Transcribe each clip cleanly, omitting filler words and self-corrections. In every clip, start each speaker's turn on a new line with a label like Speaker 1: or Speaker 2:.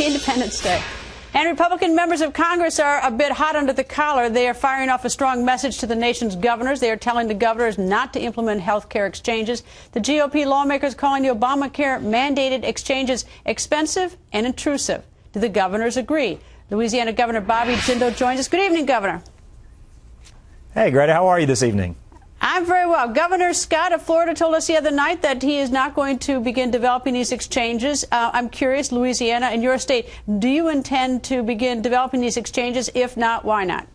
Speaker 1: Independence Day. And Republican members of Congress are a bit hot under the collar. They are firing off a strong message to the nation's governors. They are telling the governors not to implement health care exchanges. The GOP lawmakers calling the ObamaCare mandated exchanges expensive and intrusive. Do the governors agree? Louisiana Governor Bobby Jindal joins us. Good evening, Governor.
Speaker 2: Hey, Greta, how are you this evening?
Speaker 1: I'm very well. Governor Scott of Florida told us the other night that he is not going to begin developing these exchanges. I'm curious, Louisiana, in your state, do you intend to begin developing these exchanges? If not, why not?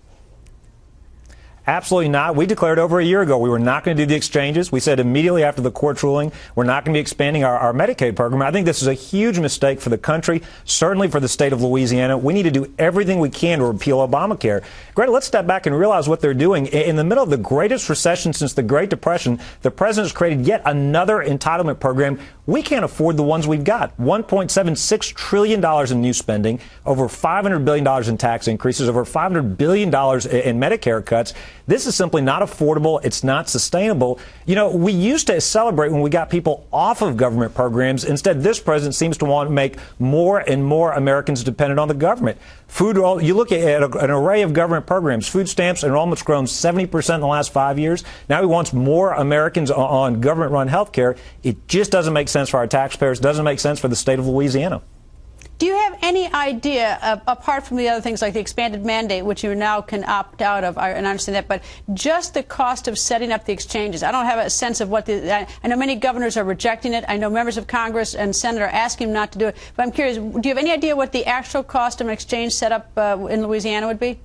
Speaker 2: Absolutely not. We declared over a year ago we were not going to do the exchanges. We said immediately after the court's ruling we're not going to be expanding our Medicaid program. I think this is a huge mistake for the country, certainly for the state of Louisiana. We need to do everything we can to repeal Obamacare. Greta, let's step back and realize what they're doing. In the middle of the greatest recession since the Great Depression, the president has created yet another entitlement program. We can't afford the ones we've got. $1.76 trillion in new spending, over $500 billion in tax increases, over $500 billion in Medicare cuts. This is simply not affordable. It's not sustainable. You know, we used to celebrate when we got people off of government programs. Instead, this president seems to want to make more and more Americans dependent on the government. You look at an array of government programs. Food stamps enrollment's grown 70% in the last 5 years. Now he wants more Americans on government-run health care. It just doesn't make sense for our taxpayers. It doesn't make sense for the state of Louisiana.
Speaker 1: Do you have any idea, apart from the other things like the expanded mandate, which you now can opt out of, and I understand that, but just the cost of setting up the exchanges? I don't have a sense of what I know many governors are rejecting it. I know members of Congress and Senate are asking them not to do it. But I'm curious, do you have any idea what the actual cost of an exchange setup in Louisiana would be?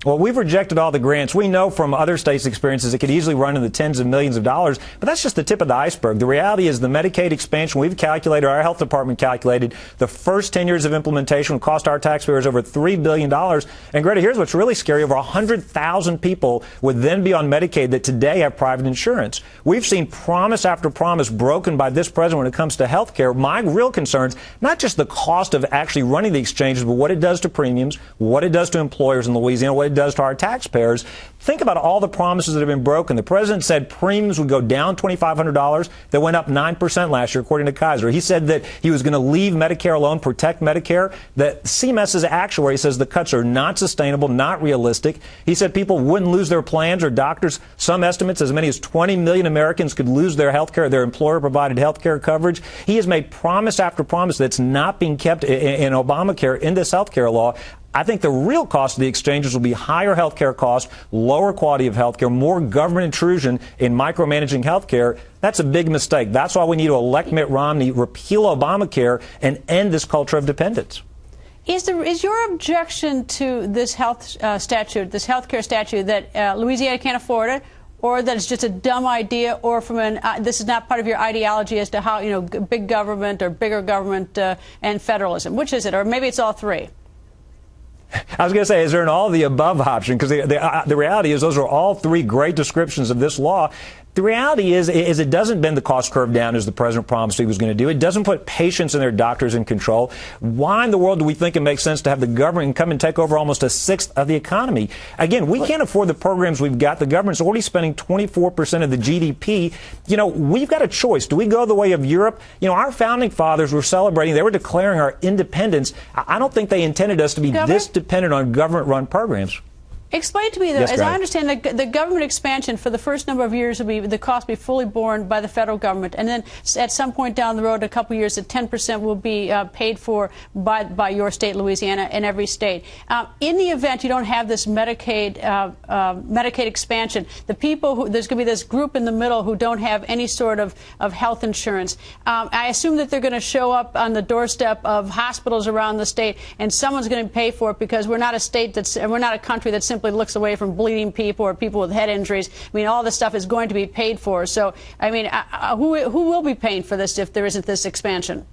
Speaker 2: Well, we've rejected all the grants. We know from other states' experiences it could easily run in the tens of millions of dollars, but that's just the tip of the iceberg. The reality is the Medicaid expansion we've calculated, our health department calculated, the first 10 years of implementation would cost our taxpayers over $3 billion. And Greta, here's what's really scary. Over 100,000 people would then be on Medicaid that today have private insurance. We've seen promise after promise broken by this president when it comes to health care. My real concerns, not just the cost of actually running the exchanges, but what it does to premiums, what it does to employers in Louisiana, what it does to our taxpayers. Think about all the promises that have been broken. The president said premiums would go down $2,500. They went up 9% last year, according to Kaiser. He said that he was going to leave Medicare alone, protect Medicare. That CMS's actuary says the cuts are not sustainable, not realistic. He said people wouldn't lose their plans or doctors. Some estimates, as many as 20 million Americans could lose their health care, their employer-provided health care coverage. He has made promise after promise that's not being kept in Obamacare, in this health care law. I think the real cost of the exchanges will be higher health care costs, lower quality of health care, more government intrusion in micromanaging health care. That's a big mistake. That's why we need to elect Mitt Romney, repeal Obamacare, and end this culture of dependence.
Speaker 1: Is your objection to this health statute, this health care statute, that Louisiana can't afford it, or that it's just a dumb idea, or from this is not part of your ideology as to how, you know, big government or bigger government and federalism? Which is it? Or maybe it's all three?
Speaker 2: I was going to say, is there an all of the above option? Because the reality is those are all three great descriptions of this law. The reality is it doesn't bend the cost curve down as the president promised he was going to do. It doesn't put patients and their doctors in control. Why in the world do we think it makes sense to have the government come and take over almost a sixth of the economy? Again, we can't afford the programs we've got. The government's already spending 24% of the GDP. You know, we've got a choice. Do we go the way of Europe? You know, our founding fathers were celebrating. They were declaring our independence. I don't think they intended us to be this dependent on government-run programs.
Speaker 1: Explain to me, though,
Speaker 2: yes,
Speaker 1: as I understand, the government expansion for the first number of years will be the cost be fully borne by the federal government, and then at some point down the road, a couple of years, that 10% will be paid for by your state, Louisiana, and every state. In the event you don't have this Medicaid expansion, the people there's going to be this group in the middle who don't have any sort of health insurance. I assume that they're going to show up on the doorstep of hospitals around the state, and someone's going to pay for it because we're not a country that's simply looks away from bleeding people or people with head injuries. I mean, all this stuff is going to be paid for. So, I mean, who will be paying for this if there isn't this expansion?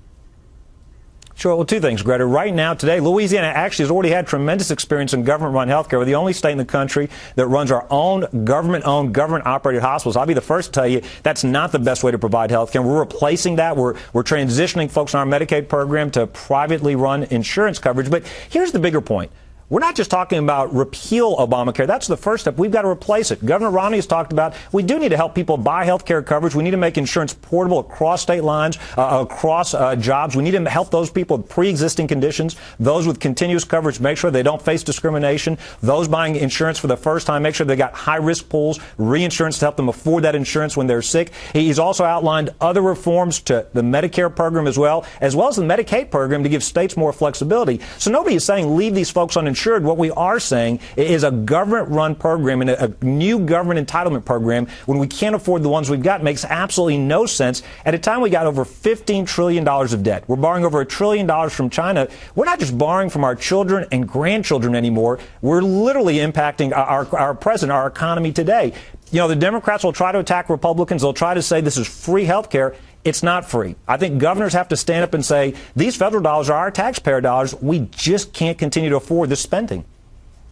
Speaker 2: Sure. Well, two things, Greta. Right now, today, Louisiana actually has already had tremendous experience in government-run health care. We're the only state in the country that runs our own government-owned, government-operated hospitals. I'll be the first to tell you that's not the best way to provide health care. We're replacing that. We're transitioning folks in our Medicaid program to privately run insurance coverage. But here's the bigger point. We're not just talking about repeal Obamacare. That's the first step. We've got to replace it. Governor Romney has talked about we do need to help people buy health care coverage. We need to make insurance portable across state lines, across jobs. We need to help those people with pre-existing conditions, those with continuous coverage, make sure they don't face discrimination, those buying insurance for the first time, make sure they got high-risk pools, reinsurance to help them afford that insurance when they're sick. He's also outlined other reforms to the Medicare program as well as the Medicaid program to give states more flexibility. So nobody is saying leave these folks uninsured. What we are saying is a government-run program and a new government entitlement program when we can't afford the ones we've got makes absolutely no sense. At a time we got over $15 trillion of debt. We're borrowing over $1 trillion from China. We're not just borrowing from our children and grandchildren anymore. We're literally impacting our present, our economy today. You know, the Democrats will try to attack Republicans. They'll try to say this is free health care. It's not free. I think governors have to stand up and say, these federal dollars are our taxpayer dollars. We just can't continue to afford this spending.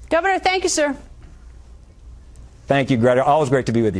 Speaker 1: Governor, thank you, sir.
Speaker 2: Thank you, Greta. Always great to be with you.